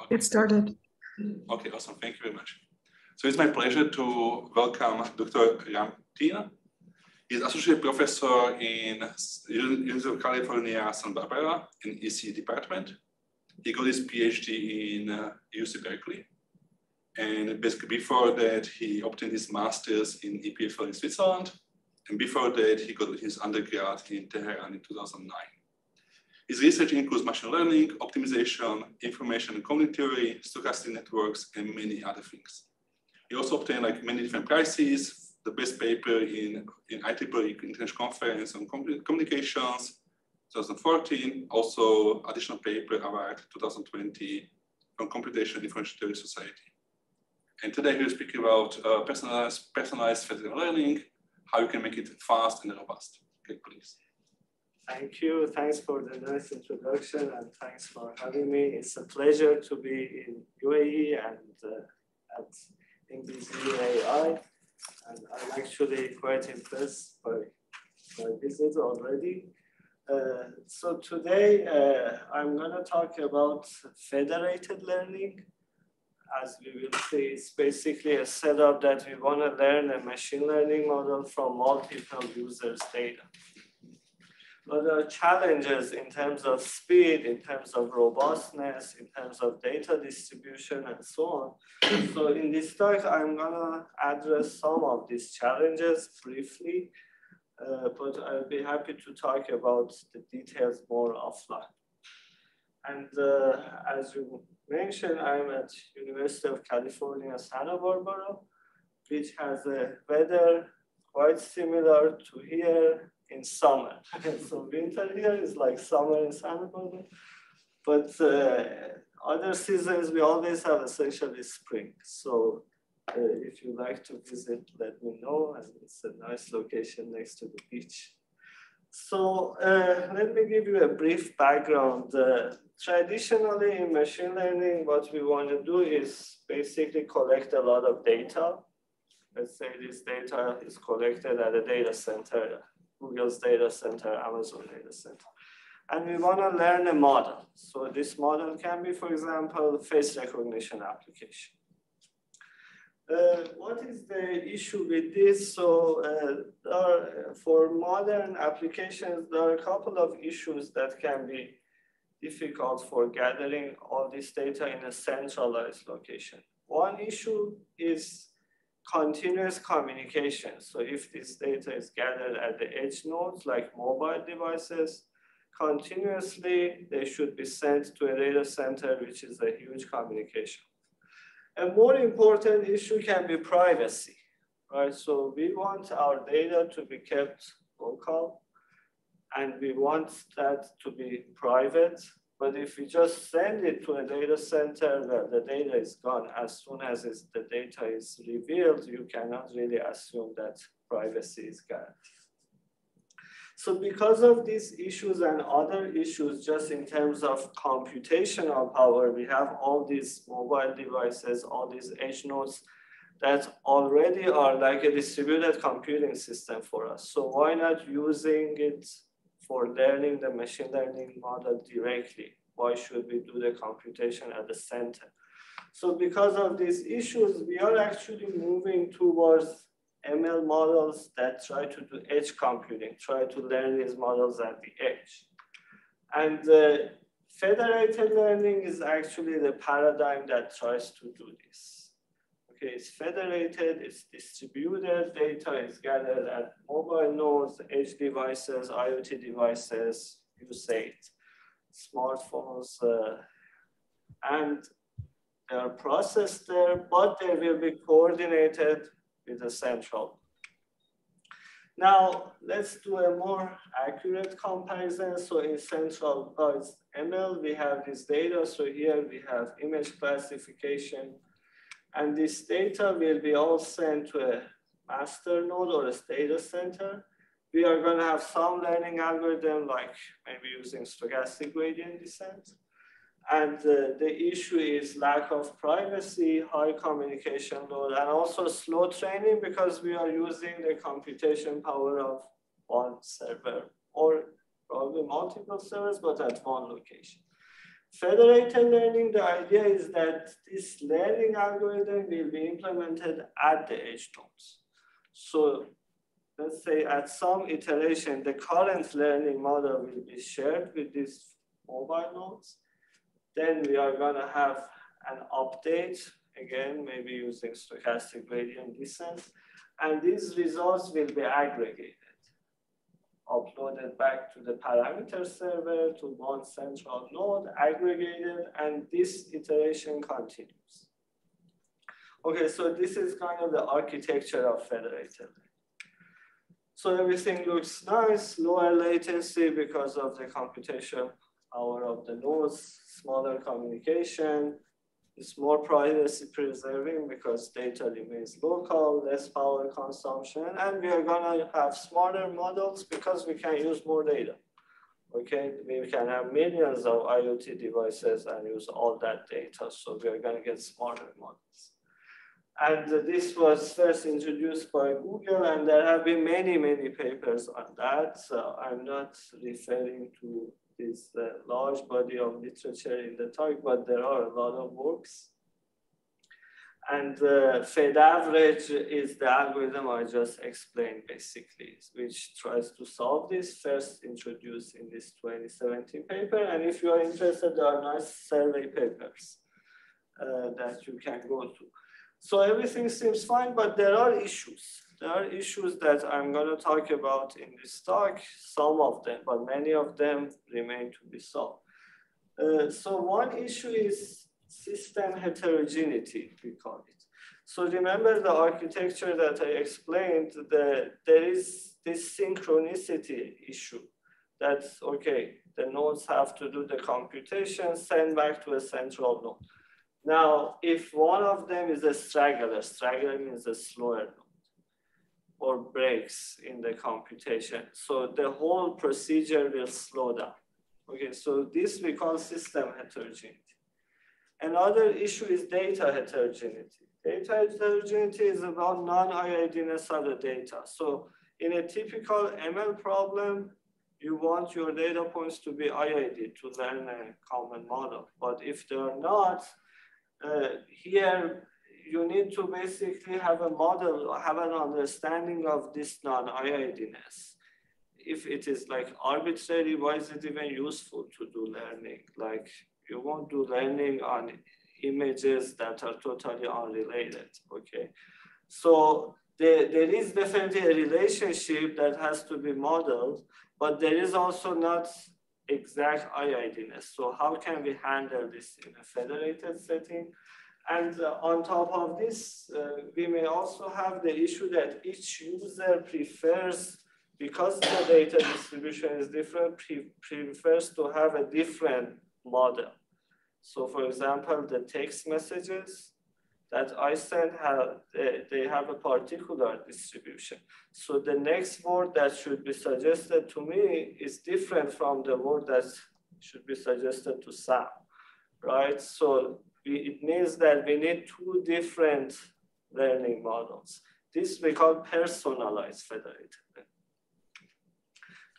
It started. Okay, awesome. Thank you very much. So it's my pleasure to welcome Dr. Ram Tina. He's associate professor in University of California, Santa Barbara in EC department. He got his PhD in UC Berkeley. And basically before that, he obtained his master's in EPFL in Switzerland. And before that, he got his undergrad in Tehran in 2009. His research includes machine learning, optimization, information and community theory, stochastic networks, and many other things. He also obtained like many different prizes, the best paper in IEEE International Conference on Communications, 2014, also additional paper award 2020 from Computational Differential Theory Society. And today we'll speak about personalized physical learning, how you can make it fast and robust. Okay, please. Thank you. Thanks for the nice introduction and thanks for having me. It's a pleasure to be in UAE and at English AI. And I'm actually quite impressed by my visit already. So today I'm going to talk about federated learning. As we will see, it's basically a setup that we want to learn a machine learning model from multiple users' data. But there are challenges in terms of speed, in terms of robustness, in terms of data distribution, and so on. So in this talk, I'm going to address some of these challenges briefly, but I'll be happy to talk about the details more offline. And as you mentioned, I'm at University of California, Santa Barbara, which has a weather quite similar to here in summer. So winter here is like summer in Santa Barbara, but other seasons we always have essentially spring. So if you like to visit, let me know, and it's a nice location next to the beach. So let me give you a brief background. Traditionally in machine learning, what we want to do is basically collect a lot of data. Let's say this data is collected at a data center, Google's data center, Amazon data center. And we want to learn a model. So this model can be, for example, face recognition application. What is the issue with this? So for modern applications, there are a couple of issues that can be difficult for gathering all this data in a centralized location. One issue is continuous communication. So if this data is gathered at the edge nodes, like mobile devices, continuously, they should be sent to a data center, which is a huge communication. A more important issue can be privacy, right? So we want our data to be kept local, and we want that to be private. But if we just send it to a data center where the data is gone, as soon as the data is revealed, you cannot really assume that privacy is guaranteed. So because of these issues and other issues, just in terms of computational power, we have all these mobile devices, all these edge nodes that already are like a distributed computing system for us. So why not using it for learning the machine learning model directly? Why should we do the computation at the center? So because of these issues, we are actually moving towards ML models that try to do edge computing, try to learn these models at the edge. And federated learning is actually the paradigm that tries to do this. Okay, it's federated, it's distributed, data is gathered at mobile nodes, edge devices, IoT devices, you say it, smartphones, and they are processed there, but they will be coordinated with a central. Now, let's do a more accurate comparison. So in centralized ML, we have this data. So here we have image classification. And this data will be all sent to a master node or a data center. We are going to have some learning algorithm, like maybe using stochastic gradient descent. And the issue is lack of privacy, high communication load, and also slow training because we are using the computation power of one server or probably multiple servers, but at one location. Federated learning, the idea is that this learning algorithm will be implemented at the edge nodes. So let's say at some iteration, the current learning model will be shared with these mobile nodes. Then we are going to have an update, again, maybe using stochastic gradient descent. And these results will be aggregated, uploaded back to the parameter server, to one central node, aggregated, and this iteration continues. Okay, so this is kind of the architecture of federated. So everything looks nice, lower latency because of the computation power of the nodes, smaller communication. It's more privacy preserving because data remains local, less power consumption, and we are gonna have smarter models because we can use more data. Okay, we can have millions of IoT devices and use all that data, so we are gonna get smarter models. And this was first introduced by Google, and there have been many, many papers on that. So I'm not referring to this large body of literature in the talk, but there are a lot of works. And fed average is the algorithm I just explained, basically, which tries to solve this, first introduced in this 2017 paper. And if you are interested, there are nice survey papers that you can go to. So everything seems fine, but there are issues. There are issues that I'm going to talk about in this talk, some of them, but many of them remain to be solved. So one issue is system heterogeneity, we call it. So remember the architecture that I explained, there is this synchronicity issue. That's okay, the nodes have to do the computation, send back to a central node. Now, if one of them is a straggler means a slower node, or breaks in the computation. So the whole procedure will slow down. Okay, so this we call system heterogeneity. Another issue is data heterogeneity. Data heterogeneity is about non-IIDness of the data. So in a typical ML problem, you want your data points to be IID to learn a common model. But if they are not, here you need to basically have a model, have an understanding of this non-IIDness. If it is like arbitrary, why is it even useful to do learning? Like you won't do learning on images that are totally unrelated, okay? So there is definitely a relationship that has to be modeled, but there is also not exact IIDness. So how can we handle this in a federated setting? And on top of this, we may also have the issue that each user prefers, because the data distribution is different, prefers to have a different model. So for example, the text messages that I send, they have a particular distribution. So the next word that should be suggested to me is different from the word that should be suggested to Sam, right? So it means that we need two different learning models. This we call personalized federated learning.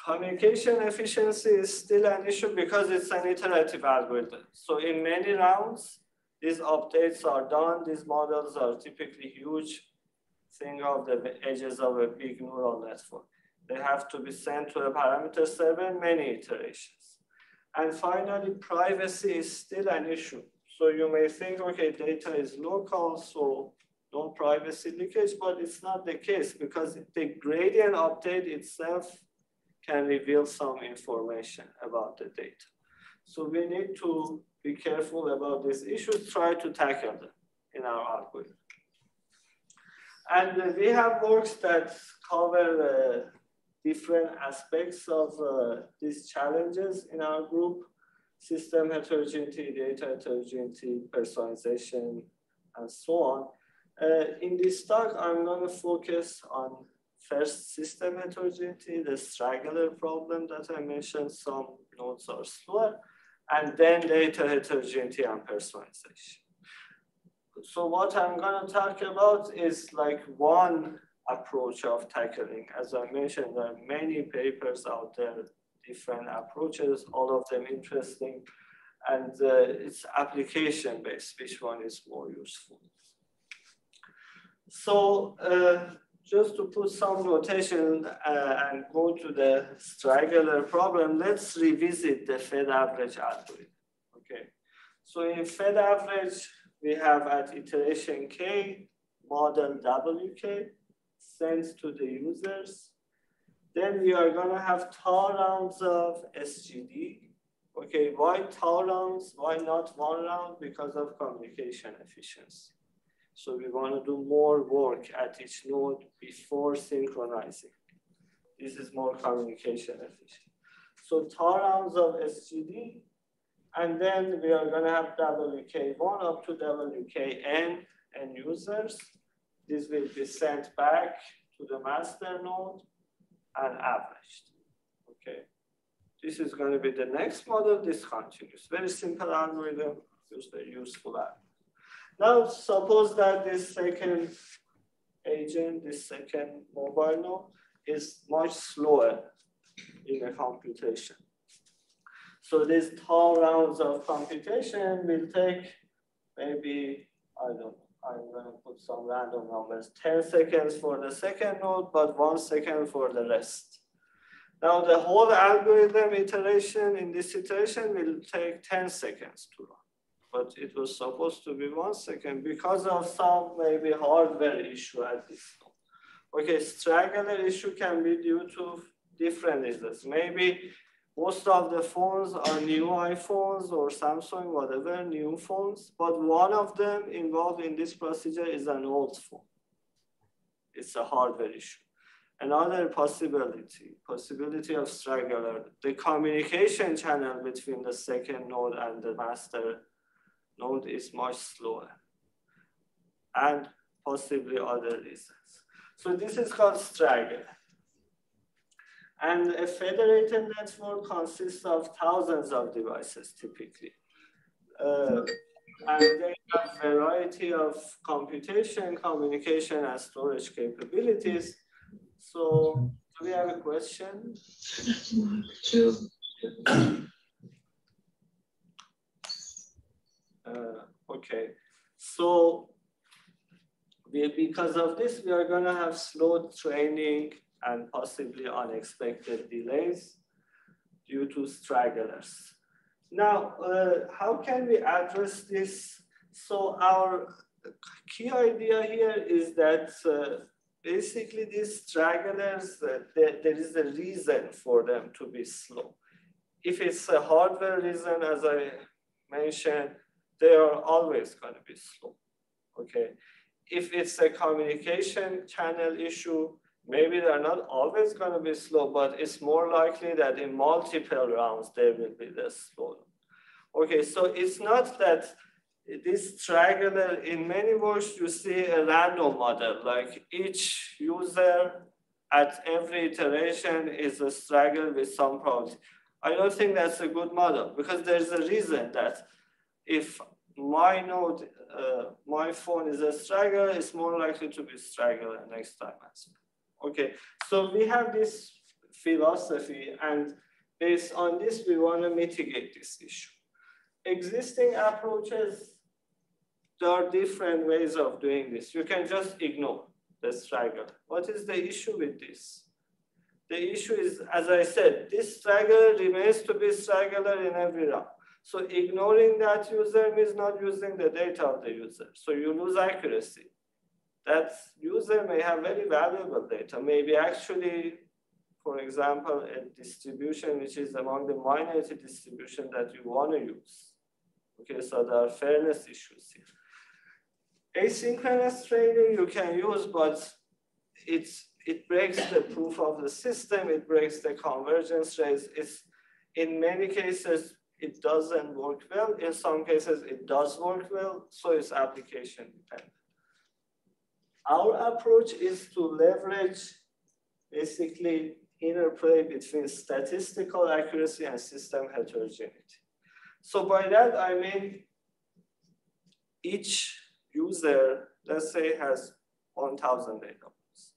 Communication efficiency is still an issue because it's an iterative algorithm. So in many rounds, these updates are done. These models are typically huge. Think of the edges of a big neural network. They have to be sent to a parameter server, many iterations. And finally, privacy is still an issue. So you may think, okay, data is local, so no privacy leakage, but it's not the case because the gradient update itself can reveal some information about the data. So we need to be careful about these issues, try to tackle them in our algorithm. And we have works that cover different aspects of these challenges in our group: system heterogeneity, data heterogeneity, personalization, and so on. In this talk, I'm going to focus on first system heterogeneity, the straggler problem that I mentioned, some nodes are slower, and then data heterogeneity and personalization. So what I'm going to talk about is like one approach of tackling. As I mentioned, there are many papers out there, different approaches, all of them interesting. and it's application-based, which one is more useful. So just to put some notation and go to the straggler problem, let's revisit the Fed average algorithm. Okay, so in Fed average, we have at iteration K, model WK sent to the users. Then we are gonna have tau rounds of SGD. Okay, why tau rounds? Why not one round? Because of communication efficiency. So we want to do more work at each node before synchronizing. This is more communication efficient. So tau rounds of SGD, and then we are going to have WK1 up to WKN and users. This will be sent back to the master node and averaged. Okay. This is going to be the next model, discontinuous. Very simple algorithm, just a useful algorithm. Now, suppose that this second agent, this second mobile node, is much slower in a computation. So these tau rounds of computation will take maybe, I don't know, I'm going to put some random numbers, 10 seconds for the second node, but 1 second for the rest. Now, the whole algorithm iteration in this iteration will take 10 seconds to run. But it was supposed to be 1 second because of some maybe hardware issue at this node. Okay, straggler issue can be due to different reasons. Maybe most of the phones are new iPhones or Samsung, whatever, new phones, but one of them involved in this procedure is an old phone. It's a hardware issue. Another possibility of straggler, the communication channel between the second node and the master node is much slower, and possibly other reasons. So this is called straggler. And a federated network consists of thousands of devices typically. And they have a variety of computation, communication, and storage capabilities. So do we have a question? Okay, so because of this, we are going to have slow training and possibly unexpected delays due to stragglers. Now, how can we address this? So our key idea here is that basically these stragglers, there is a reason for them to be slow. If it's a hardware reason, as I mentioned, they are always going to be slow, okay? If it's a communication channel issue, maybe they're not always going to be slow, but it's more likely that in multiple rounds, they will be less slow. Okay, so it's not that this straggler, in many words, you see a random model, like each user at every iteration is a straggler with some probability. I don't think that's a good model because there's a reason that if my node, my phone is a straggler, it's more likely to be straggler next time as well. Okay, so we have this philosophy, and based on this, we want to mitigate this issue. Existing approaches, there are different ways of doing this. You can just ignore the straggler. What is the issue with this? The issue is, as I said, this straggler remains to be straggler in every round. So ignoring that user means not using the data of the user. So you lose accuracy. That user may have very valuable data, maybe actually, for example, a distribution which is among the minority distribution that you want to use. Okay, so there are fairness issues here. Asynchronous training you can use, but it breaks the proof of the system, it breaks the convergence rates. In many cases, it doesn't work well. In some cases, it does work well, so it's application dependent. Our approach is to leverage basically interplay between statistical accuracy and system heterogeneity. So by that, I mean each user, let's say, has 1,000 data points.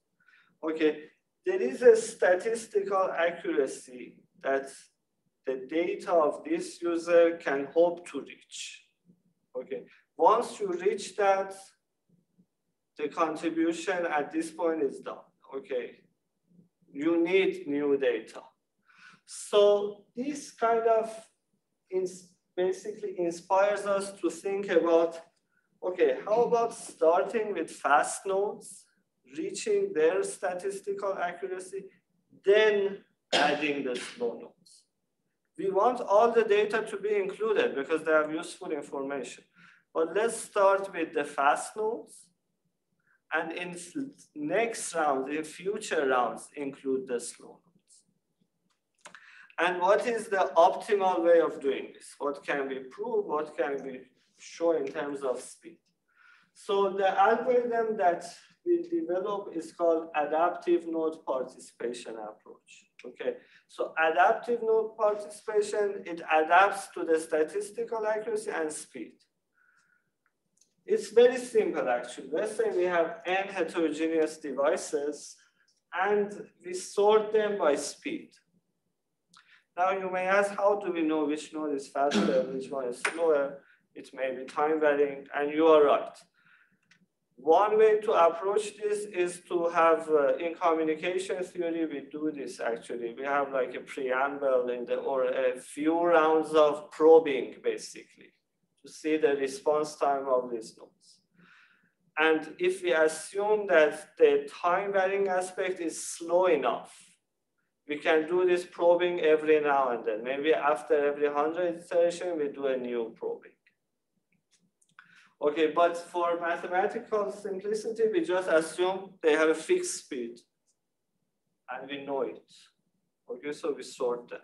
Okay, there is a statistical accuracy that the data of this user can hope to reach. Okay, once you reach that, the contribution at this point is done. Okay, you need new data. So this kind of basically inspires us to think about, okay, how about starting with fast nodes, reaching their statistical accuracy, then adding the slow nodes. We want all the data to be included because they have useful information. But let's start with the fast nodes, and in next round, in future rounds, include the slow nodes. And what is the optimal way of doing this? What can we prove? What can we show in terms of speed? So the algorithm that we develop is called adaptive node participation approach. Okay, so adaptive node participation, it adapts to the statistical accuracy and speed. It's very simple, actually. Let's say we have n heterogeneous devices and we sort them by speed. Now you may ask, how do we know which node is faster, which one is slower? It may be time varying, and you are right. One way to approach this is to have, in communication theory, we do this actually. We have like a preamble or a few rounds of probing, basically, to see the response time of these nodes. And if we assume that the time varying aspect is slow enough, we can do this probing every now and then. Maybe after every 100 iterations, we do a new probing. Okay, but for mathematical simplicity, we just assume they have a fixed speed and we know it. Okay, so we sort them,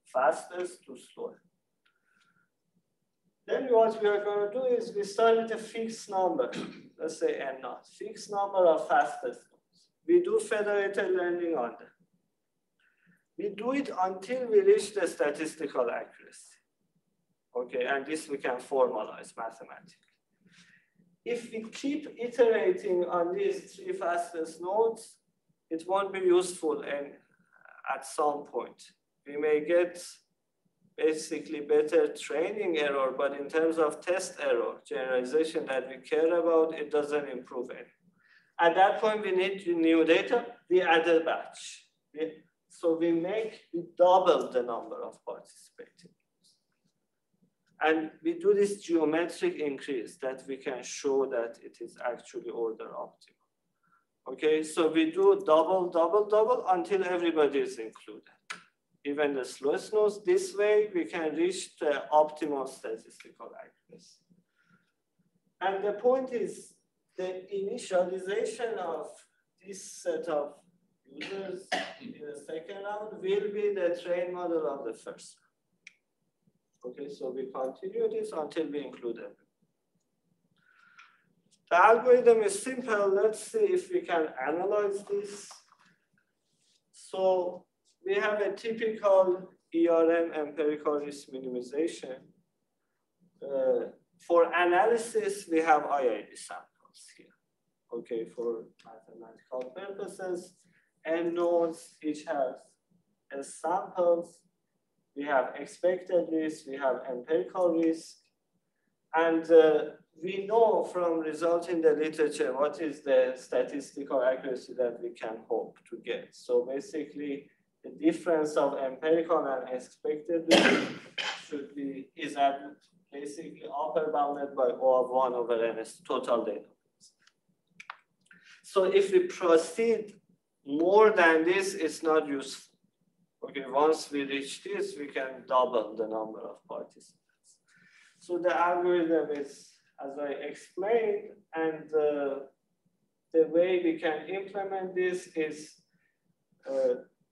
fastest to slower. Then what we are going to do is we start with a fixed number, let's say n naught, fixed number of fastest nodes. We do federated learning on them. We do it until we reach the statistical accuracy. Okay, and this we can formalize mathematically. If we keep iterating on these three fastest nodes, it won't be useful at some point. We may get basically better training error, but in terms of test error, generalization that we care about, it doesn't improve any. At that point, we need new data, we add a batch. So we double the number of participating. And we do this geometric increase that we can show that it is actually order optimal. Okay, so we do double, double, double until everybody is included. Even the slowest nodes, this way we can reach the optimal statistical accuracy. And the point is the initialization of this set of users in the second round will be the train model of the first round. Okay, so we continue this until we include them. The algorithm is simple. Let's see if we can analyze this. So we have a typical ERM empirical risk minimization. For analysis, we have IID samples here. Okay, for mathematical purposes, n nodes each has S samples. We have expected risk, we have empirical risk, and we know from results in the literature what is the statistical accuracy that we can hope to get. So basically, the difference of empirical and expected risk is basically upper bounded by O of 1 over n total data. So if we proceed more than this, it's not useful. Okay, once we reach this, we can double the number of participants. So the algorithm is, as I explained, and the way we can implement this is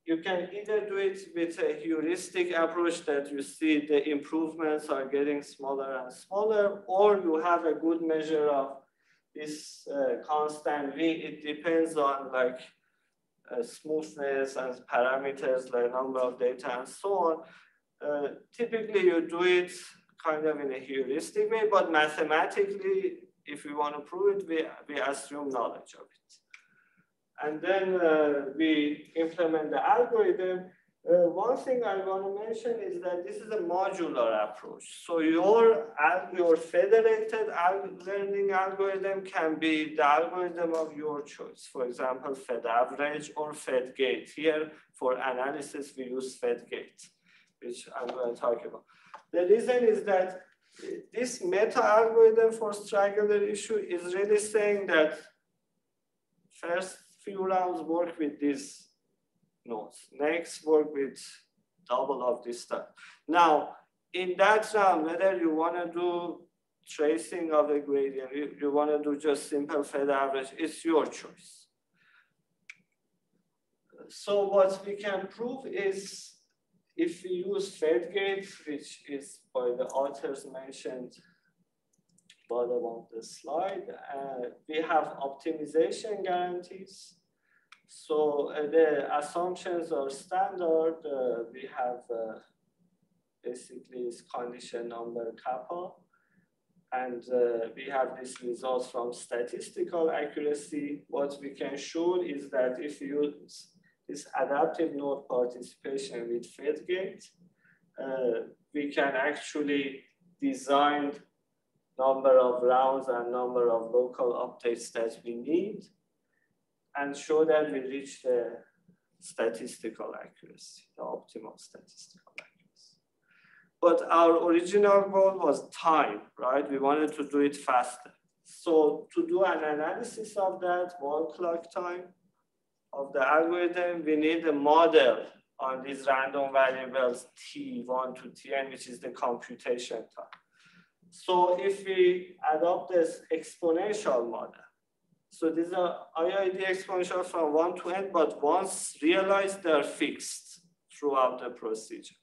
you can either do it with a heuristic approach that you see the improvements are getting smaller and smaller, or you have a good measure of this constant V. It depends on like smoothness and parameters like number of data and so on. Typically you do it kind of in a heuristic way, but mathematically, if we want to prove it, we assume knowledge of it. And then we implement the algorithm. One thing I want to mention is that this is a modular approach. So your federated learning algorithm can be the algorithm of your choice. For example, fed average or fed gate. Here for analysis, we use fed gate, which I'm going to talk about. The reason is that this meta algorithm for triangular issue is really saying that first few rounds work with these nodes. Next, work with double of this stuff. Now, in that round, whether you want to do tracing of a gradient, you want to do just simple fed average, it's your choice. So what we can prove is if we use fed gate, which is by the authors mentioned bottom of the slide, we have optimization guarantees. So the assumptions are standard. We have basically is condition number kappa. And we have these results from statistical accuracy. What we can show is that if you use this adaptive node participation with fedgate, we can actually design number of rounds and number of local updates that we need, and show that we reach the statistical accuracy, the optimal statistical accuracy. But our original goal was time, right? We wanted to do it faster. So to do an analysis of that, 1 clock time of the algorithm, we need a model on these random variables T1 to Tn, which is the computation time. So if we adopt this exponential model, so these are IID exponential from 1 to n, but once realized, they're fixed throughout the procedure.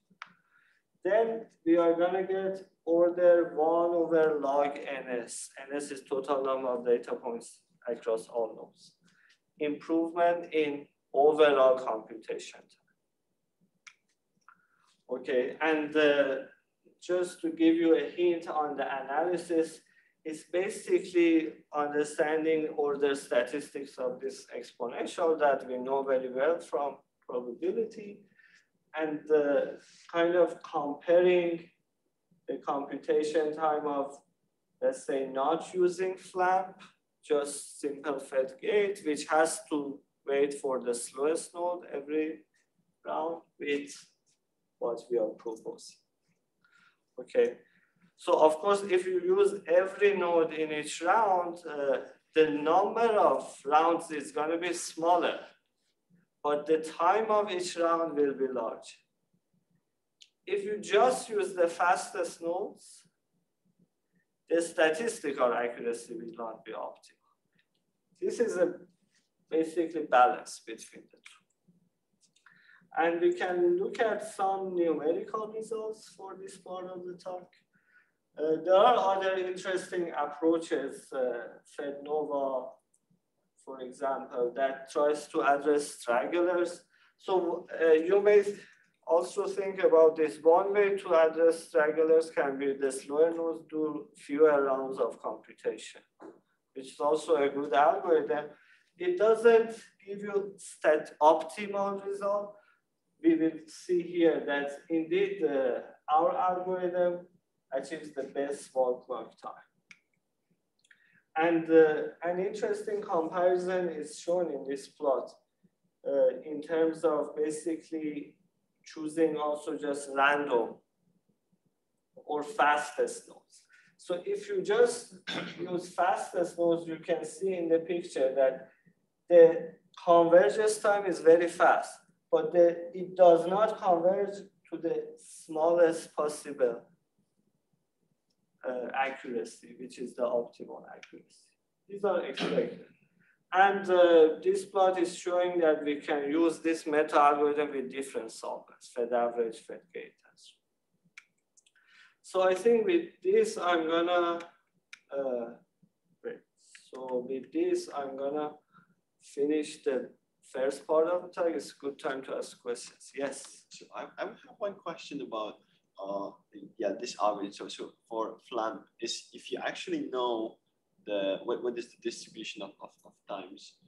Then we are going to get order 1 over log ns. Ns is total number of data points across all nodes. Improvement in overall computation time. Okay, and just to give you a hint on the analysis, it's basically understanding order statistics of this exponential that we know very well from probability, and kind of comparing the computation time of, let's say, not using FLAMP, just simple fed gate, which has to wait for the slowest node every round with what we are proposing. Okay. So of course, if you use every node in each round, the number of rounds is going to be smaller, but the time of each round will be large. If you just use the fastest nodes, the statistical accuracy will not be optimal. This is a basically balance between the two. And we can look at some numerical results for this part of the talk. There are other interesting approaches, FedNova, for example, that tries to address stragglers. So you may also think about this. One way to address stragglers can be the slower nodes do fewer rounds of computation, which is also a good algorithm. It doesn't give you optimal result. We will see here that indeed our algorithm achieves the best 1 clock time. And an interesting comparison is shown in this plot in terms of basically choosing also just random or fastest nodes. So if you just use fastest nodes, you can see in the picture that the convergence time is very fast, but it does not converge to the smallest possible accuracy, which is the optimal accuracy. These are expected. And this plot is showing that we can use this meta algorithm with different solvers, fed average, fed gate. So I think with this, I'm gonna, finish the first part of the talk. It's a good time to ask questions. Yes. So I have one question about this average. So for FLAMP, is if you actually know what is the distribution of times,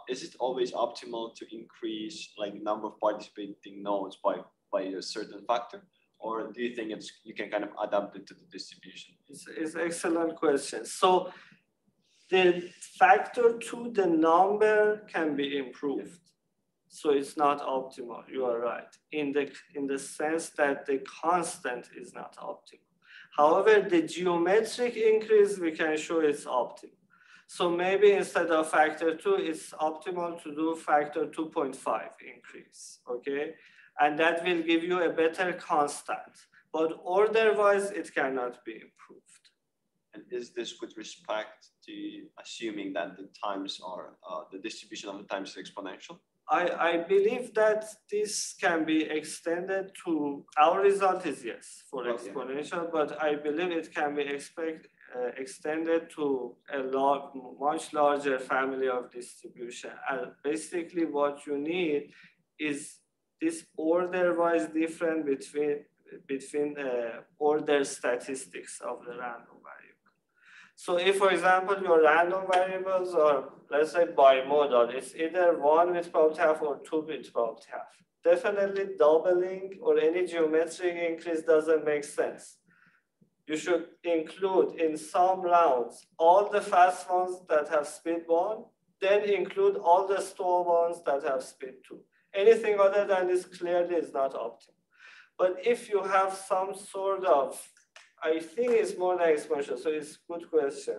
is it always optimal to increase like number of participating nodes by a certain factor? Or do you think you can kind of adapt it to the distribution? It's an excellent question. So the factor to the number can be improved. So it's not optimal, you are right, in the sense that the constant is not optimal. However, the geometric increase, we can show it's optimal. So maybe instead of factor 2, it's optimal to do factor 2.5 increase, okay? And that will give you a better constant. But order-wise, it cannot be improved. And is this with respect to assuming that the times are, the distribution of the times is exponential? I believe that this can be extended to, our result is yes, for exponential, but I believe it can be extended to a much larger family of distribution. And basically what you need is this order-wise difference between order statistics of the random variable. So if, for example, your random variables are, let's say, bimodal, it's either 1 with probability half or 2 with probability half. Definitely doubling or any geometric increase doesn't make sense. You should include in some rounds all the fast ones that have speed 1, then include all the slow ones that have speed 2. Anything other than this clearly is not optimal. But if you have some sort of, I think it's more than exponential, so it's a good question.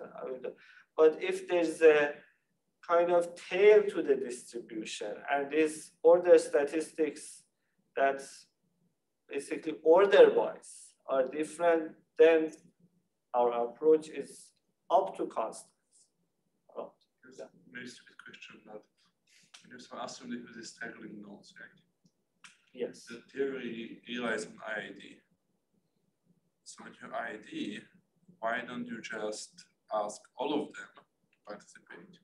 But if there's a kind of tail to the distribution and these order statistics that's basically order-wise are different, then our approach is up to constants. Very stupid question, but you have assume that with this tackling nodes, right? Yes. The theory relies on IID. So in your IID, why don't you just ask all of them to participate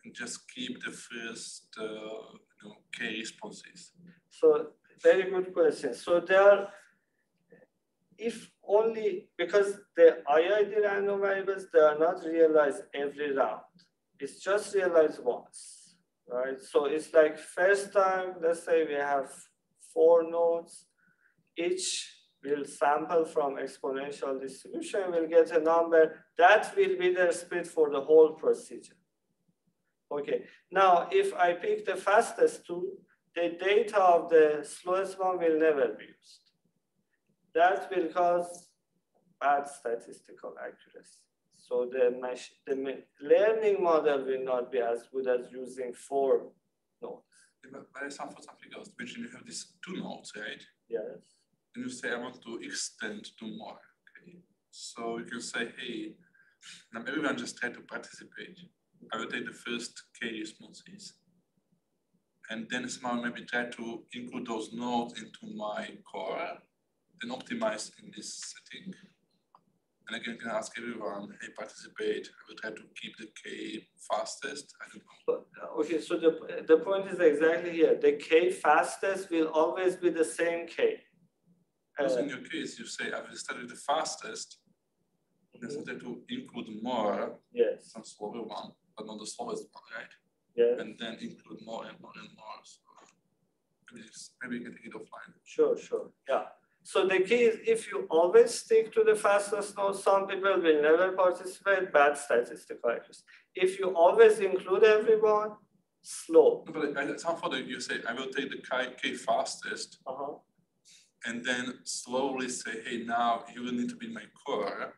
and just keep the first K responses? So very good question. So there are, if only because the IID random variables, they are not realized every round. It's just realized once, right? So it's like first time, let's say we have 4 nodes, each will sample from exponential distribution, we'll get a number that will be the speed for the whole procedure. Okay, now if I pick the fastest 2, the data of the slowest one will never be used. That will cause bad statistical accuracy. So the learning model will not be as good as using 4 nodes. But I sound for something else. Imagine you have these 2 nodes, right? Yes. And you say, I want to extend to more. Okay. So you can say, hey, now everyone just try to participate. I will take the first K responses. And then somehow maybe try to include those nodes into my core, then optimize in this setting. And again, you can ask everyone, hey, participate. I will try to keep the K fastest. I don't know. Okay, so the point is exactly here. The K fastest will always be the same K. Also in your case, you say, I will start with the fastest. Then try to include more, yes, some slower one, but not the slowest one, right? Yes. And then include more and more and more. So maybe you can take it offline. Sure, yeah. So the key is if you always stick to the fastest node, some people will never participate, bad statistical accuracy. If you always include everyone, slow. But some for you say, I will take the K fastest, and then slowly say, hey, now you will need to be in my core.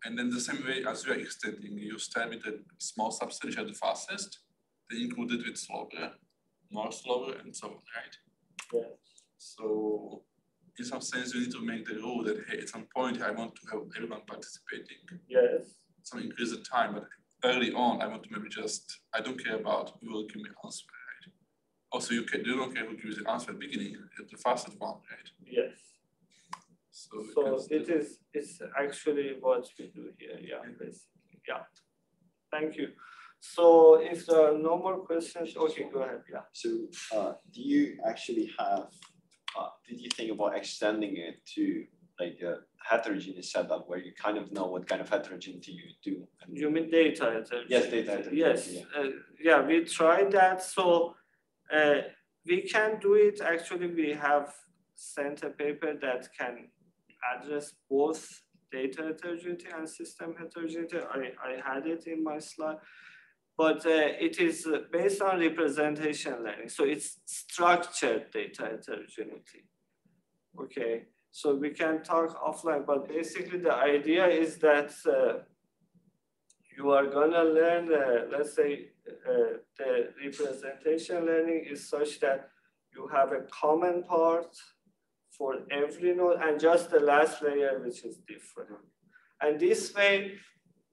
And then the same way as you are extending, you start with a small subset which are the fastest, then include it with slower, more slower, and so on, right? Yes. So in some sense, you need to make the rule that, hey, at some point, I want to have everyone participating. Yes. So increase the time, but early on, I want to maybe just, I don't care about who will give me an answer, right? Also, you don't care who gives the answer at the beginning, at the fastest one, right? Yes. So it's actually what we do here, yeah, basically, yeah. Thank you. So if there are no more questions, okay, go ahead, yeah. So do you actually have, did you think about extending it to like a heterogeneous setup where you kind of know what kind of heterogeneity you do. You mean data heterogeneity? Yes, data heterogeneity. Yes, yeah. Yeah, we tried that. So we can do it. Actually, we have sent a paper that can address both data heterogeneity and system heterogeneity. I had it in my slide, but it is based on representation learning. So it's structured data heterogeneity. Okay, so we can talk offline, but basically the idea is that you are gonna learn, let's say, the representation learning is such that you have a common part for every node and just the last layer, which is different. And this way,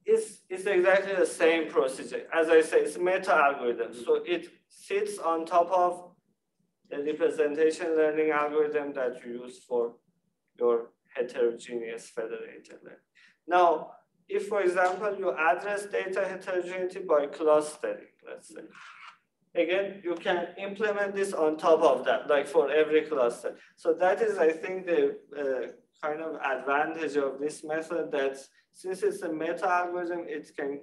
it's exactly the same procedure. As I say, it's a meta algorithm. So it sits on top of the representation learning algorithm that you use for your heterogeneous federated learning. Now, if, for example, you address data heterogeneity by clustering, let's say, again, you can implement this on top of that, like for every cluster. So that is, I think, the kind of advantage of this method, that since it's a meta algorithm, it can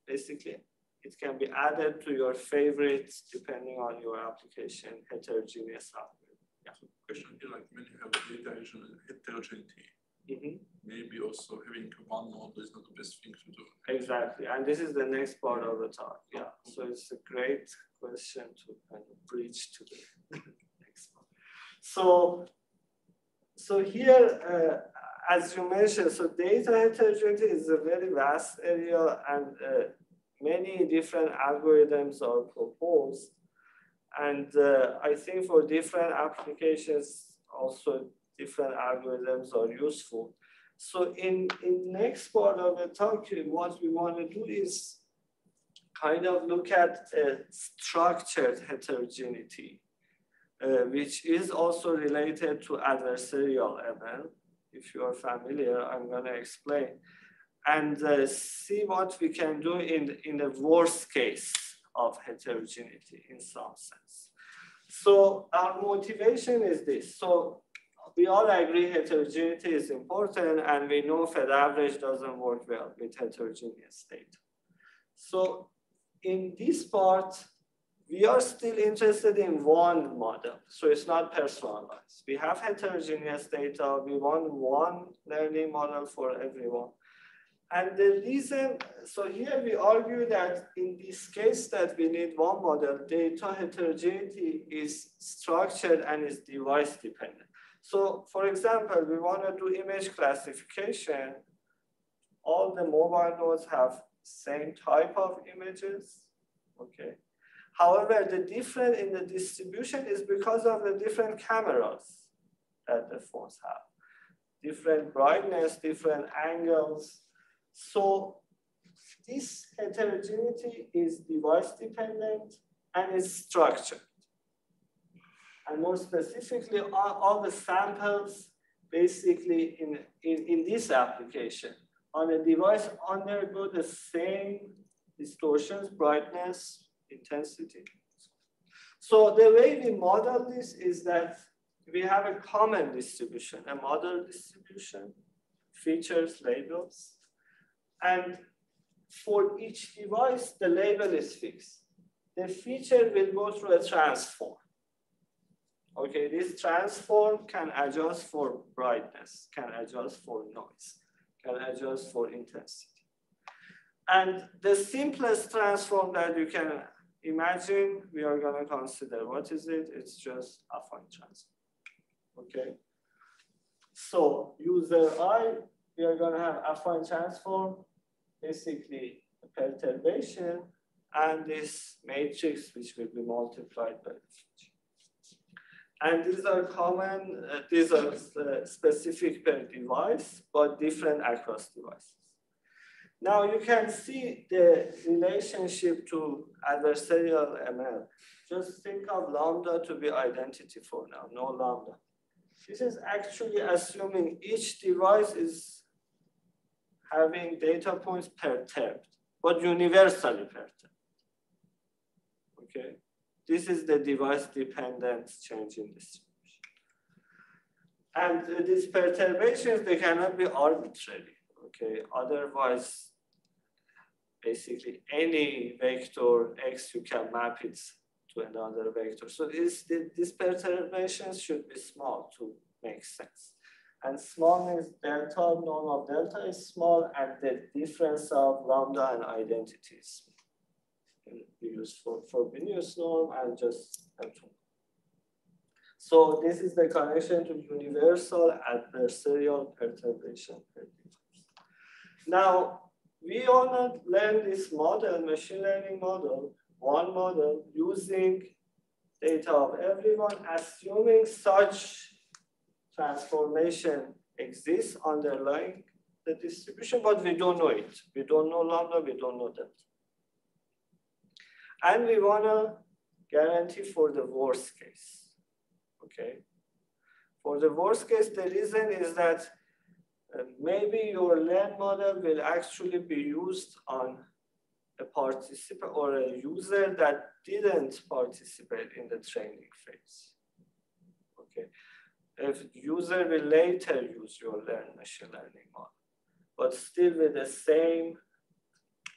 basically, it can be added to your favorites depending on your application heterogeneous algorithm. Yeah. So question here, like when you have data heterogeneity, maybe also having one node is not the best thing to do. Exactly, and this is the next part of the talk. Yeah, so it's a great question to kind of bridge to the next one. So here, as you mentioned, so data heterogeneity is a very vast area, and many different algorithms are proposed. And I think for different applications, also different algorithms are useful. So in next part of the talk, what we want to do is kind of look at structured heterogeneity, which is also related to adversarial ML. If you are familiar, I'm going to explain, and see what we can do in the worst case of heterogeneity in some sense. So our motivation is this. So we all agree heterogeneity is important, and we know Fed average doesn't work well with heterogeneous data. So in this part, we are still interested in one model. So it's not personalized. We have heterogeneous data. We want one learning model for everyone. And the reason, so here we argue that in this case that we need one model, data heterogeneity is structured and is device dependent. So for example, we want to do image classification. All the mobile nodes have same type of images, okay? However, the difference in the distribution is because of the different cameras that the phones have. Different brightness, different angles. So this heterogeneity is device dependent and is structured. And more specifically, all the samples basically in this application on a device undergo the same distortions, brightness, intensity. So the way we model this is that we have a common distribution, a model distribution, features, labels. And for each device, the label is fixed. The feature will go through a transform. Okay, this transform can adjust for brightness, can adjust for noise, can adjust for intensity. And the simplest transform that you can imagine, we are going to consider. What is it? It's just affine transform. Okay. So user I, we are going to have affine transform, basically a perturbation, and this matrix which will be multiplied by the feature. And these are common, these are specific per device, but different across devices. Now you can see the relationship to adversarial ML. Just think of lambda to be identity for now, no lambda. This is actually assuming each device is having data points perturbed, but universally perturbed. Okay, this is the device-dependent change in distribution. And these perturbations, they cannot be arbitrary, okay? Otherwise, basically any vector x, you can map it to another vector. So these perturbations should be small to make sense. And small means delta, norm of delta is small, and the difference of lambda and identities we use for Frobenius norm and just L2. So this is the connection to universal adversarial perturbation. Now, we want to learn this model, machine learning model, one model using data of everyone, assuming such transformation exists underlying the distribution, but we don't know it. We don't know lambda, we don't know delta. And we want to guarantee for the worst case. Okay. For the worst case, the reason is that maybe your learned model will actually be used on a participant or a user that didn't participate in the training phase. Okay. If user will later use your learned machine learning model, but still with the same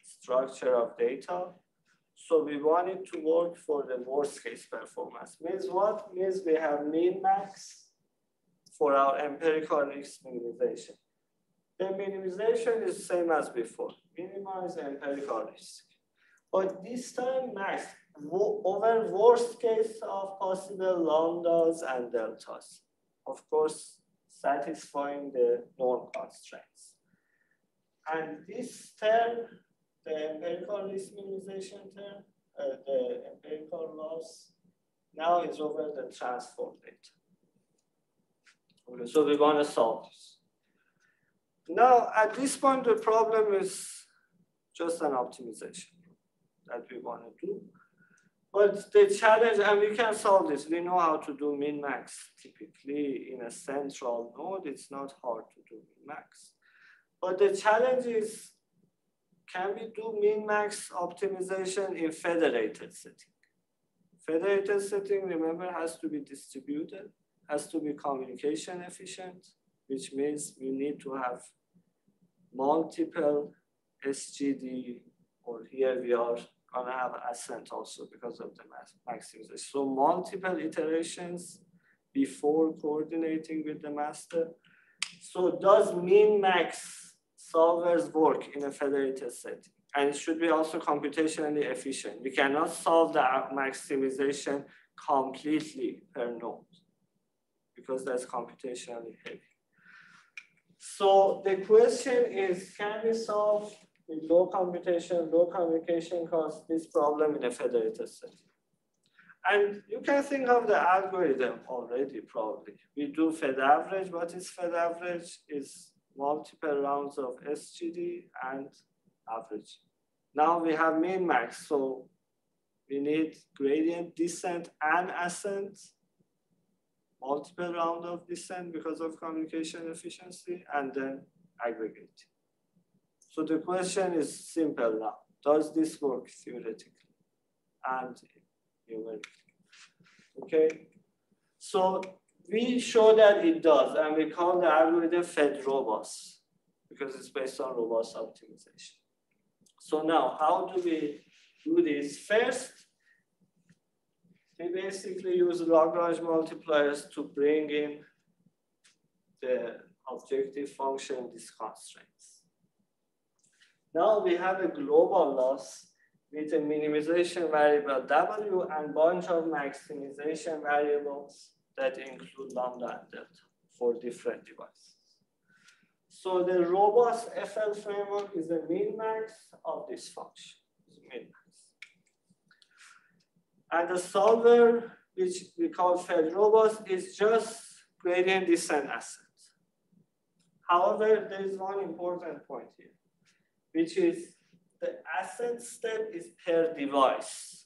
structure of data. So we want it to work for the worst case performance. Means what? Means we have min max for our empirical risk minimization. The minimization is same as before. Minimize empirical risk. But this time max over worst case of possible lambdas and deltas. Of course, satisfying the norm constraints. And this term, the empirical risk minimization term, the empirical loss, now is over the transform data. Okay, so we want to solve this. Now, at this point, the problem is just an optimization that we want to do. But the challenge, and we can solve this, we know how to do min-max. Typically, in a central node, it's not hard to do min-max. But the challenge is, can we do min-max optimization in federated setting? Federated setting, remember, has to be distributed, has to be communication efficient, which means we need to have multiple SGD, or here we are gonna have ascent also because of the maximization. So multiple iterations before coordinating with the master. So does min-max solvers work in a federated setting? And it should be also computationally efficient. We cannot solve the maximization completely per node because that's computationally heavy. So the question is, can we solve with low computation, low communication cost this problem in a federated setting? And you can think of the algorithm already probably. We do Fed average. What is Fed average? Is multiple rounds of SGD and average. Now we have min max, so we need gradient descent and ascent, multiple round of descent because of communication efficiency, and then aggregate. So the question is simple now. Does this work theoretically and numerically? Okay, so we show that it does, and we call the algorithm Fed robust because it's based on robust optimization. So now, how do we do this? First, we basically use Lagrange multipliers to bring in the objective function, these constraints. Now we have a global loss with a minimization variable W and bunch of maximization variables that include lambda and delta for different devices. So the robust FL framework is the min-max of this function, min-max. And the solver, which we call Fed robust, is just gradient descent ascent. However, there is one important point here, which is the ascent step is per device,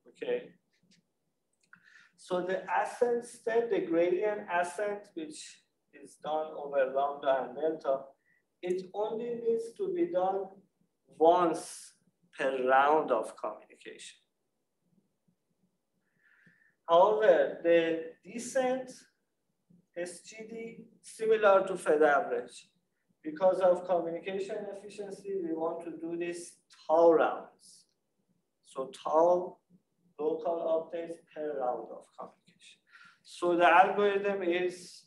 okay? So the ascent step, the gradient ascent, which is done over lambda and delta, it only needs to be done once per round of communication. However, the descent SGD similar to Fed average. Because of communication efficiency, we want to do this tau rounds. So tau local updates per round of communication. So the algorithm is,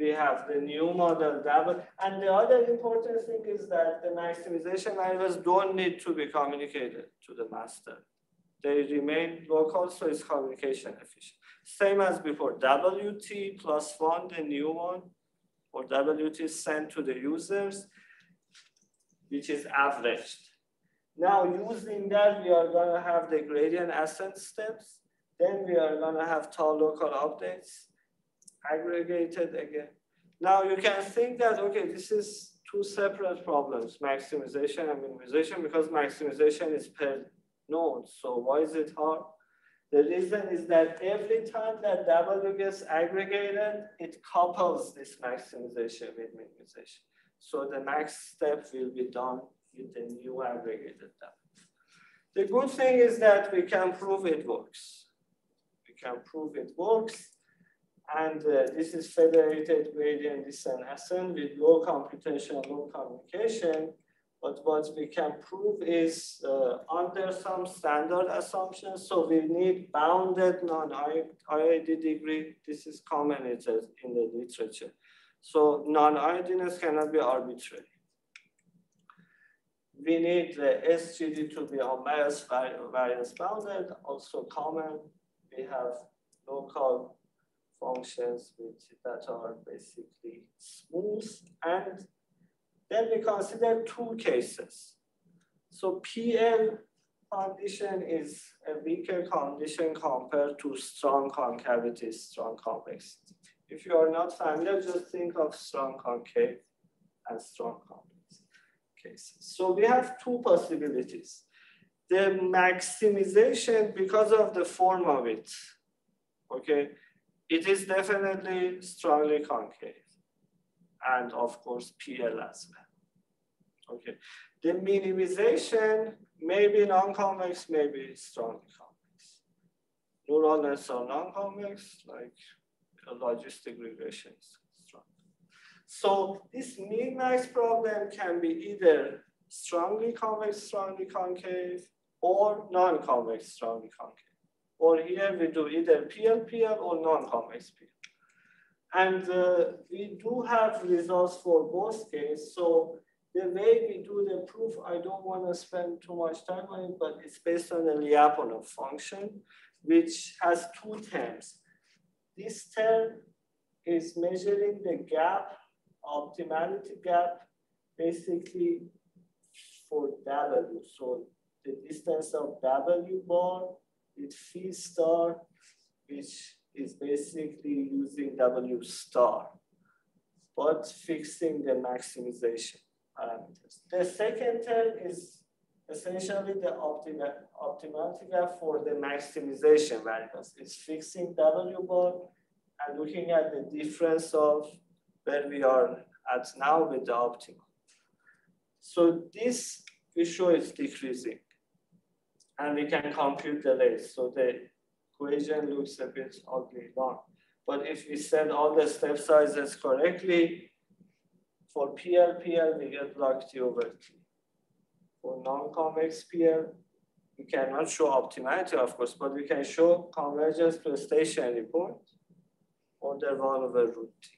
we have the new model double. And the other important thing is that the maximization variables don't need to be communicated to the master. They remain local, so it's communication efficient. Same as before, WT plus 1, the new one, or WT sent to the users, which is averaged. Now using that, we are gonna have the gradient ascent steps. Then we are gonna have tau local updates, aggregated again. Now you can think that, okay, this is two separate problems, maximization and minimization, because maximization is per node. So why is it hard? The reason is that every time that W gets aggregated, it couples this maximization with minimization. So the next step will be done with the new aggregated W. The good thing is that we can prove it works. We can prove it works. And this is federated gradient descent ascent with low computation, low communication. But what we can prove is under some standard assumptions. So we need bounded non-IID degree. This is commented in the literature. So non-IIDness cannot be arbitrary. We need the SGD to be unbiased variance bounded, also common. We have local functions that are basically smooth, and then we consider two cases. So PL condition is a weaker condition compared to strong concavity, strong convexity. If you are not familiar, just think of strong concave and strong convex cases. So we have two possibilities. The maximization, because of the form of it, okay, it is definitely strongly concave. And of course, PL as well. Okay. The minimization may be non-convex, maybe strongly convex. Neural nets are non-convex, like logistic regression is strong. So this min-max problem can be either strongly convex, strongly concave, or non-convex, strongly concave. Or here we do either PL or non-convex PL. And we do have results for both cases. So the way we do the proof, I don't want to spend too much time on it, but it's based on the Lyapunov function, which has two terms. This term is measuring the gap, optimality gap, basically for W. So the distance of W bar with phi star, which is basically using W star, but fixing the maximization parameters. The second term is essentially the optimality gap for the maximization variables. It's fixing W bar and looking at the difference of where we are at now with the optimal. So this we show is decreasing, and we can compute the layers. So the equation looks a bit ugly long. But if we set all the step sizes correctly, for PL, we get log T over T. For non-convex PL, we cannot show optimality, of course, but we can show convergence to a stationary point under 1 over root T.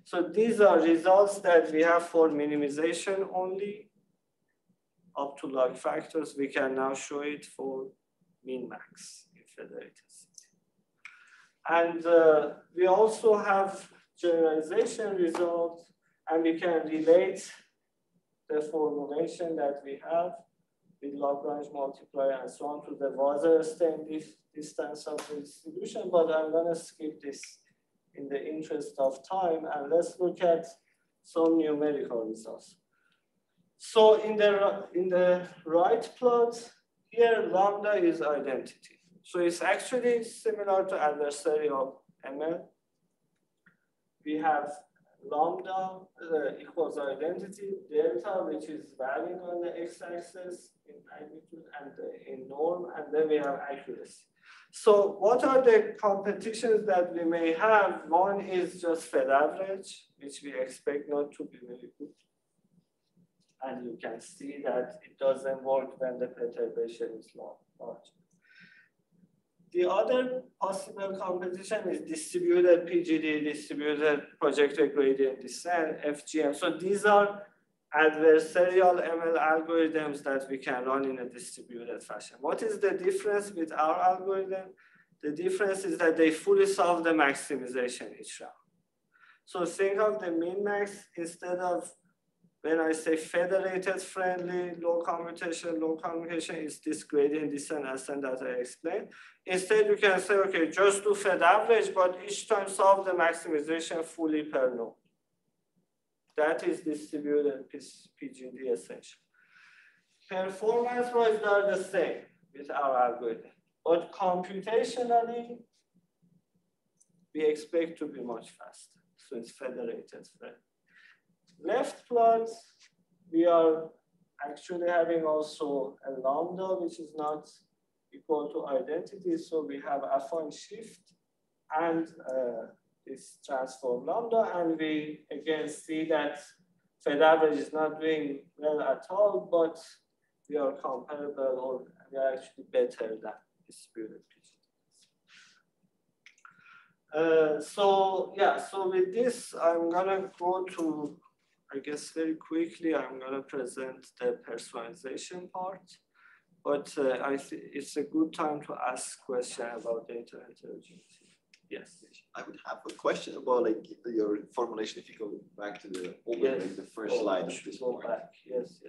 So these are results that we have for minimization only, up to log factors. We can now show it for min-max in federated system. And we also have generalization results, and we can relate the formulation that we have with Lagrange multiplier and so on to the Wasserstein distance of the distribution, but I'm gonna skip this in the interest of time, and let's look at some numerical results. So in the right plot, here lambda is identity. So it's actually similar to adversarial ML. We have lambda equals identity, delta, which is varying on the x-axis in magnitude and in norm, and then we have accuracy. So what are the competitions that we may have? One is just Fed average, which we expect not to be very good. And you can see that it doesn't work when the perturbation is large. The other possible competition is distributed PGD, distributed projected gradient descent, FGM. So these are adversarial ML algorithms that we can run in a distributed fashion. What is the difference with our algorithm? The difference is that they fully solve the maximization each round. So think of the min-max instead of, when I say federated friendly, low computation is this gradient descent ascent that I explained. Instead, you can say, okay, just do Fed average, but each time solve the maximization fully per node. That is distributed PGD essentially. Performance-wise, they are the same with our algorithm, but computationally, we expect to be much faster. So it's federated friendly. Left plot, we are actually having also a lambda, which is not equal to identity. So we have affine shift and this transform lambda. And we again see that Fed average is not doing well at all, but we are comparable or we are actually better than distributed PGD. So with this, I'm gonna go to, I guess very quickly, I'm going to present the personalization part, but I think it's a good time to ask questions about data heterogeneity. Yes. I would have a question about like your formulation. If you go back to the like the first slide of this point. Back. Yes.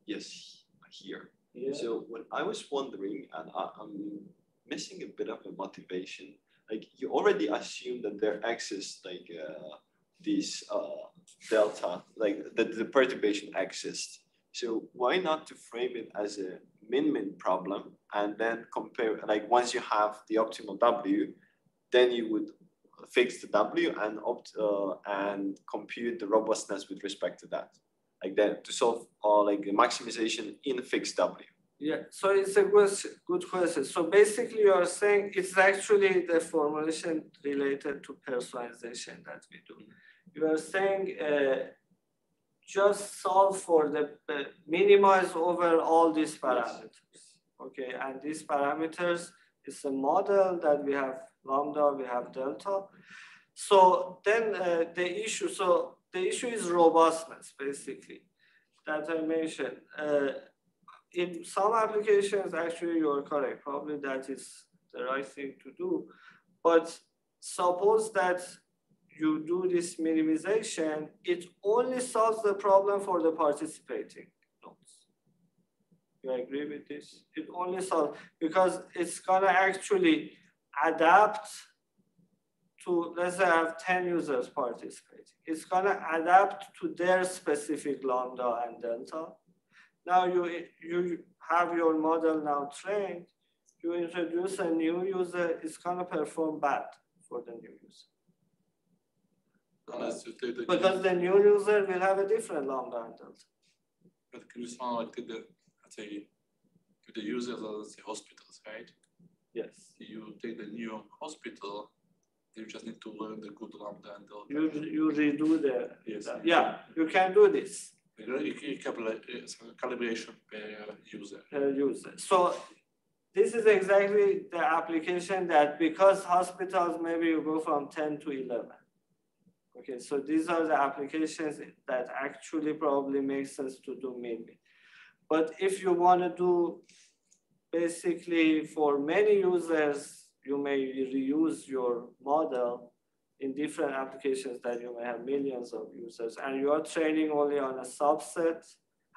Yes, here. Yeah. So when I was wondering, and I'm missing a bit of a motivation. Like you already assume that there exists like this delta, like the perturbation exists. So why not to frame it as a min-min problem and then compare, like once you have the optimal W, then you would fix the W and compute the robustness with respect to that. Like that to solve like a maximization in fixed W. Yeah, so it's a good question. So basically you are saying it's actually the formulation related to personalization that we do. You are saying just solve for the minimize over all these parameters. Okay, and these parameters is a model that we have lambda, we have delta. So then the issue is robustness basically that I mentioned. In some applications, actually, you are correct. Probably that is the right thing to do. But suppose that you do this minimization, it only solves the problem for the participating nodes. You agree with this? It only solves, because it's gonna actually adapt to, let's say I have 10 users participating. It's gonna adapt to their specific lambda and delta. Now you have your model now trained, you introduce a new user, it's gonna perform bad for the new user. Because the new user will have a different lambda and delta. But can you sound like let's say the users are the hospitals, right? Yes. You take the new hospital, you just need to learn the good lambda and delta. You redo the, yes. Yeah, you can do this. Calibration per user. So this is exactly the application that, because hospitals, maybe you go from 10 to 11. Okay, so these are the applications that actually probably make sense to do min-min. But if you want to do basically for many users, you may reuse your model in different applications that you may have millions of users, and you are training only on a subset,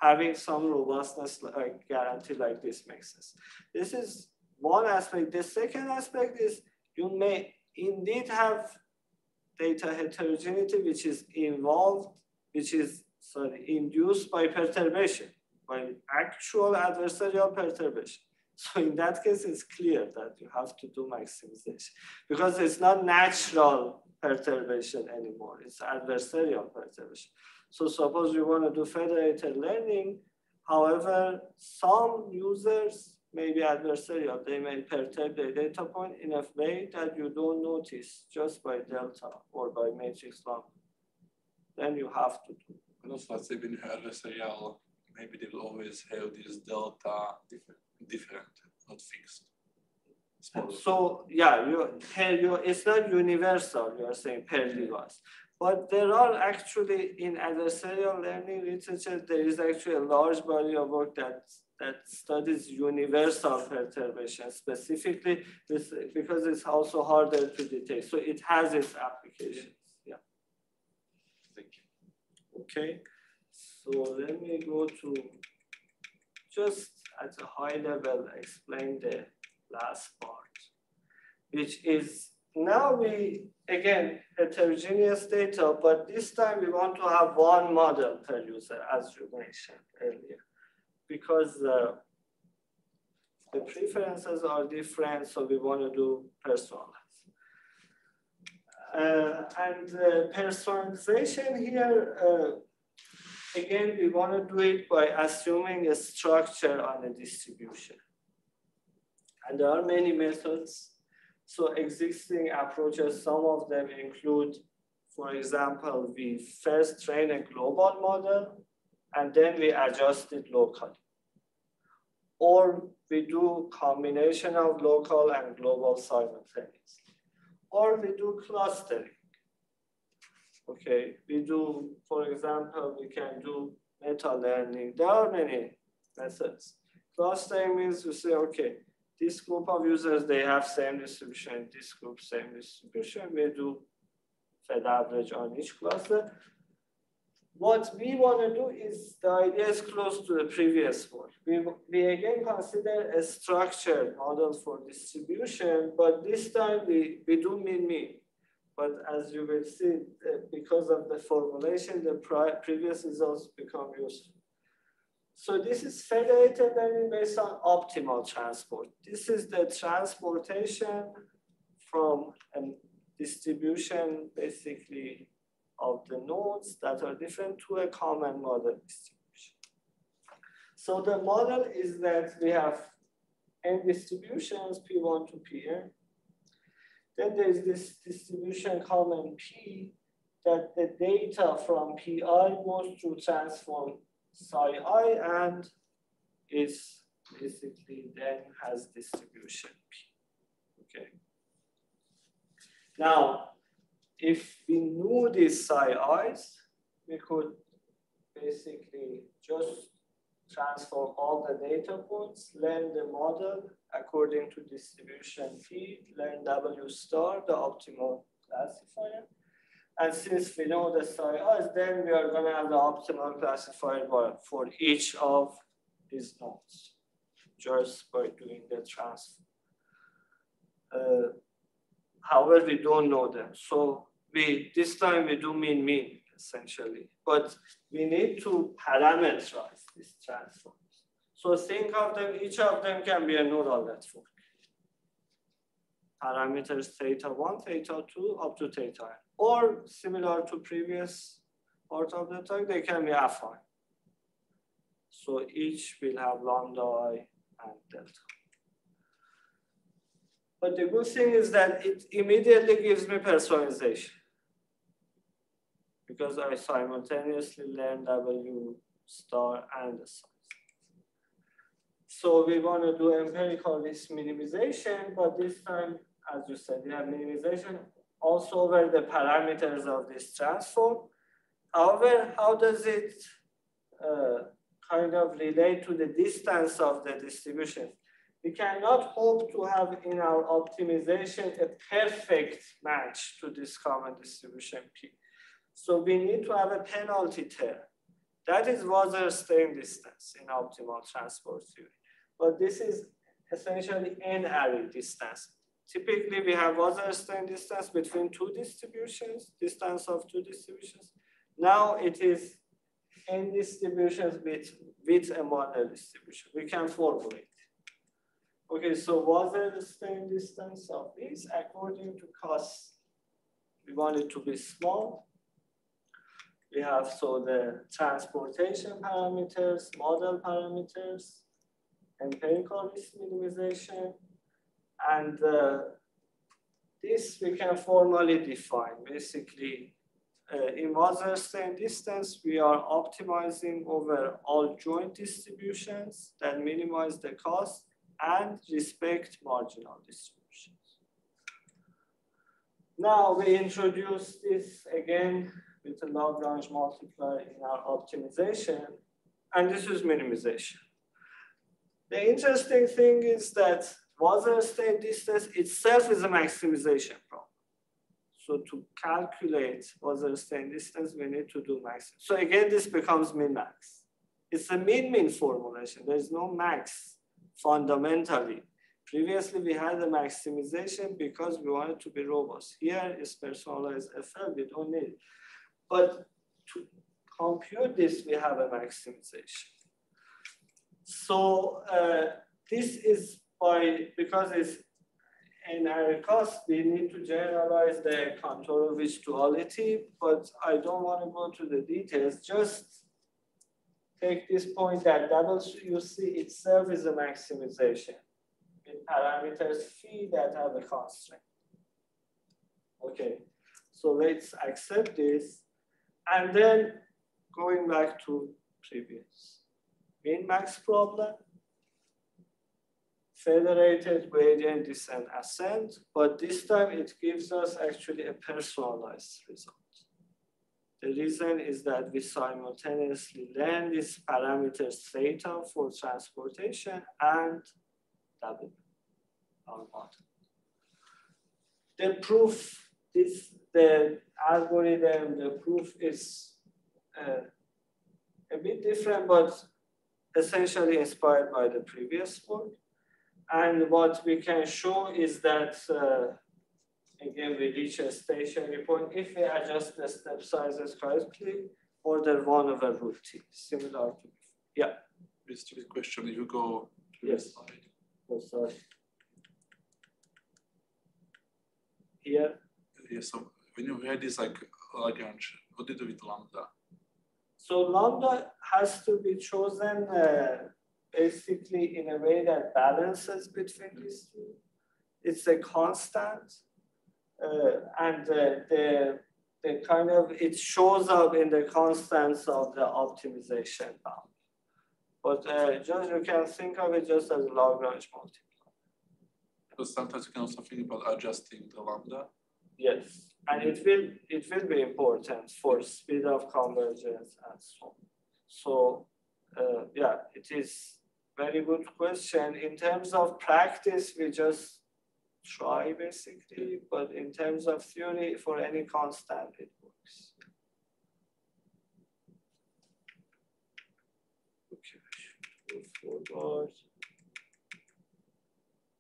having some robustness like guarantee like this makes sense. This is one aspect. The second aspect is you may indeed have data heterogeneity, which is induced by perturbation, by actual adversarial perturbation. So in that case, it's clear that you have to do maximization because it's not natural perturbation anymore. It's adversarial perturbation. So suppose you want to do federated learning, However, some users may be adversarial. They may perturb the data point in a way that you don't notice just by delta or by matrix lambda. Then you have to do. And also, let's say when you have adversarial, maybe they will always have this delta different, not fixed. So yeah, it's not universal, you are saying per device. But there are actually, in adversarial learning literature, there is actually a large body of work that studies universal perturbation specifically because it's also harder to detect. So it has its applications. Yeah. Thank you. Okay. So let me go to just at a high level explain the last part, which is now we, again, heterogeneous data, but this time we want to have one model per user, as you mentioned earlier, because the preferences are different, so we want to do personalized. And personalization here, again, we want to do it by assuming a structure on a distribution. And there are many methods. So existing approaches, some of them include, for example, we first train a global model and then we adjust it locally. Or we do combination of local and global simultaneously. Or we do clustering. Okay, we do, for example, we can do meta learning. There are many methods. Clustering means you say, okay, this group of users, they have same distribution, this group, same distribution. We do Fed average on each cluster. What we want to do is, the idea is close to the previous one. We again consider a structured model for distribution, but this time we do mean-mean. But as you will see, because of the formulation, the previous results become useful. So this is federated learning based on optimal transport. This is the transportation from a distribution, basically, of the nodes that are different to a common model distribution. So the model is that we have n distributions, P1 to Pn. Then there's this distribution common P that the data from Pi goes through transform psi I and is basically then has distribution P. Okay. Now, if we knew these psi i's, we could basically just transform all the data points, learn the model according to distribution P, learn W star, the optimal classifier. And since we know the psi i's, then we are going to have the optimal classifier for each of these nodes, just by doing the transfer. However, we don't know them. So this time we do mean-mean, essentially. But we need to parameterize these transforms. So think of them, each of them can be a nodal network. Parameters theta 1, theta 2, up to theta n. Or similar to previous part of the talk, they can be affine. So each will have lambda I and delta. But the good thing is that it immediately gives me personalization, because I simultaneously learn W star and the size. So we want to do empirical risk minimization, but this time, as you said, we have minimization also over the parameters of this transform. However, how does it kind of relate to the distance of the distribution? We cannot hope to have in our optimization a perfect match to this common distribution P. So we need to have a penalty term. That is Wasserstein distance in optimal transport theory. But this is essentially n-array distance. Typically, we have Wasserstein distance between two distributions, distance of two distributions. Now it is n distributions with a model distribution. We can formulate. Okay, so Wasserstein distance of this according to cost, we want it to be small. We have so the transportation parameters, model parameters, empirical risk minimization, and this we can formally define. Basically, in Wasserstein distance, we are optimizing over all joint distributions that minimize the cost and respect marginal distributions. Now we introduce this again with a Lagrange multiplier in our optimization, and this is minimization. The interesting thing is that Wasserstein distance itself is a maximization problem. So to calculate Wasserstein distance, we need to do max. So again, this becomes min-max. It's a min-min formulation. There's no max fundamentally. Previously, we had a maximization because we wanted to be robust. Here is personalized FL, we don't need it. But to compute this, we have a maximization. So this is because it's in our cost, we need to generalize the Kantorovich duality, but I don't want to go to the details. Just take this point that WC itself is a maximization with parameters phi that have a constraint. Okay, so let's accept this. And then going back to previous min-max problem, federated gradient descent ascent, but this time it gives us actually a personalized result. The reason is that we simultaneously learn this parameter theta for transportation and W, our model. The proof is the algorithm, the proof is a bit different, but essentially inspired by the previous work. And what we can show is that, again, we reach a stationary point if we adjust the step sizes correctly, order 1 over root t, similar to, yeah. Just a question, if you go to yes. the slide. Oh, sorry. Here? Yes, so when you had this like Lagrange, what do you do with lambda? So lambda has to be chosen basically in a way that balances between these two. It's a constant, and the kind of, it shows up in the constants of the optimization bound. But just you can think of it just as a Lagrange multiplier. Because sometimes you can also think about adjusting the lambda. Yes, and it will be important for speed of convergence and so on. So yeah, it is very good question. In terms of practice, we just try basically, but in terms of theory, for any constant, it works. Okay, go forward.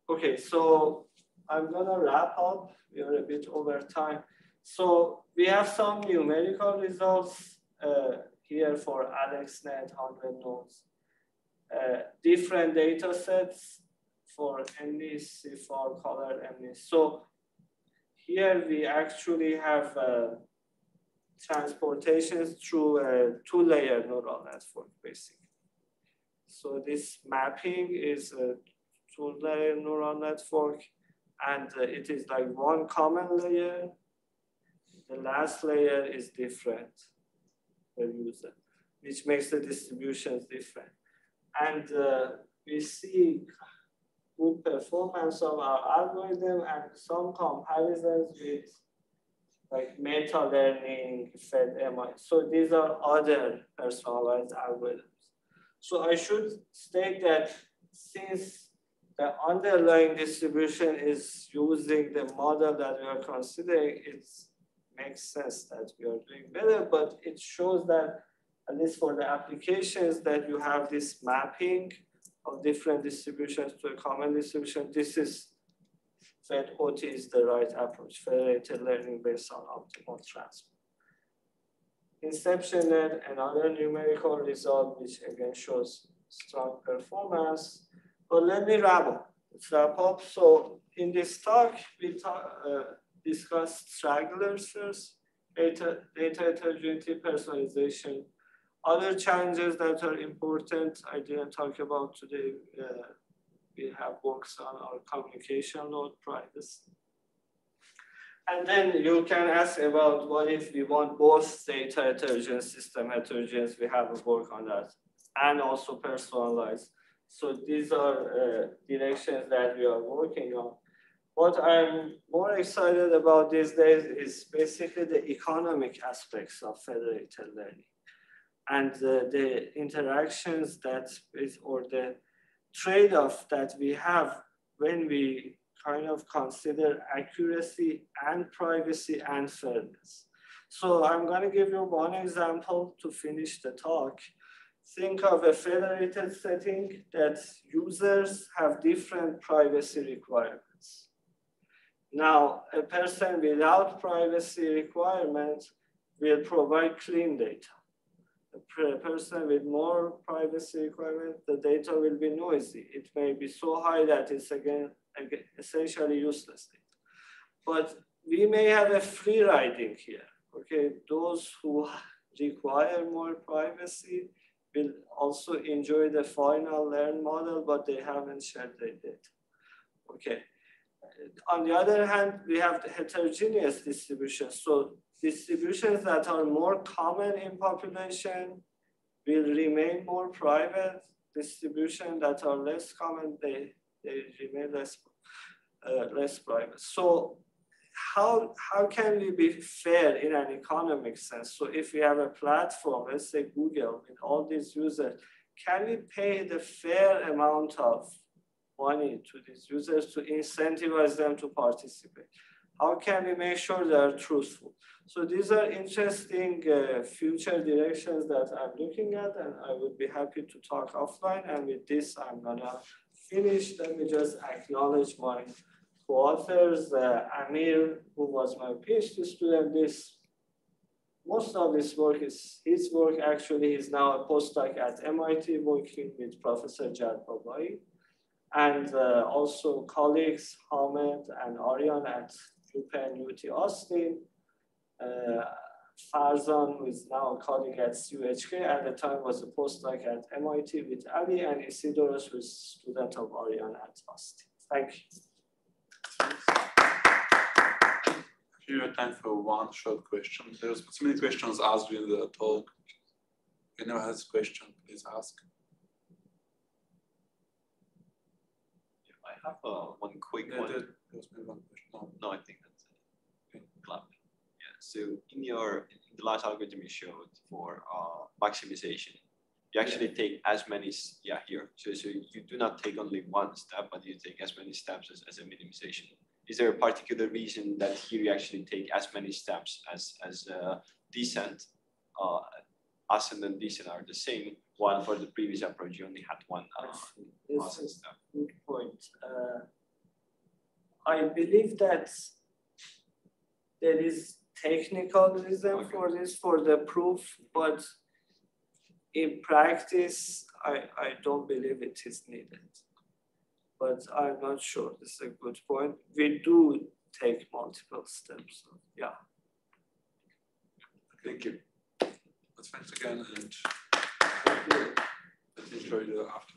Okay, so I'm gonna wrap up. We are a bit over time. So we have some numerical results here for AlexNet 100 nodes. Different data sets for MNIST, CFAR, color MNIST. So here we actually have transportations through a 2-layer neural network, basically. So this mapping is a 2-layer neural network, and it is like one common layer. The last layer is different per user, which makes the distributions different. And we see good performance of our algorithm and some comparisons with like meta learning, FedMI. So these are other personalized algorithms. So I should state that since the underlying distribution is using the model that we are considering, it makes sense that we are doing better, but it shows that at least for the applications that you have this mapping of different distributions to a common distribution, this is FedOT is the right approach, federated learning based on optimal transfer. InceptionNet, another numerical result, which again shows strong performance. But let me wrap up. So in this talk, we discussed stragglers first, data heterogeneity, personalization. Other challenges that are important, I didn't talk about today. We have works on our communication load, privacy. And then you can ask about what if we want both data heterogeneous, system heterogeneous, we have a work on that, and also personalized. So these are directions that we are working on. What I'm more excited about these days is basically the economic aspects of federated learning and the interactions that is, or the trade-off that we have when we kind of consider accuracy and privacy and fairness. So I'm going to give you one example to finish the talk. Think of a federated setting that users have different privacy requirements. Now, a person without privacy requirements will provide clean data. A person with more privacy requirements, the data will be noisy. It may be so high that it's again essentially useless data. But we may have a free riding here. Okay, those who require more privacy will also enjoy the final learn model, but they haven't shared their data. Okay. On the other hand, we have the heterogeneous distribution. So distributions that are more common in population will remain more private. Distributions that are less common, they remain less private. So how can we be fair in an economic sense? So if we have a platform, let's say Google, with all these users, can we pay the fair amount of money to these users to incentivize them to participate? How can we make sure they are truthful? So these are interesting future directions that I'm looking at, and I would be happy to talk offline. And with this, I'm gonna finish. Let me just acknowledge my co-authors, Amir, who was my PhD student. Most of this work is his work. Actually, he's now a postdoc at MIT working with Professor Jad Babai. And also colleagues, Hamed and Aryan at UPenn UT Austin. Farzan, who is now a colleague at UHK, at the time was a postdoc at MIT with Ali, and Isidoros, who is a student of Aryan at Austin. Thank you. We have time for one short question. There's so many questions asked during the talk. If anyone has a question, please ask. I have one quick one. There's been one question. No, I think that's it. Okay. Yeah. So in the last algorithm you showed for maximization, you actually take as many here. So you do not take only one step, but you take as many steps as a minimization. Is there a particular reason that here you actually take as many steps as descent? Ascent and descent are the same. One for the previous approach, you only had one step. Good point. I believe that there is technical reason for this, for the proof, but in practice, I don't believe it is needed. But I'm not sure. This is a good point. We do take multiple steps. So yeah. Thank you. Thanks again, and enjoy the afternoon.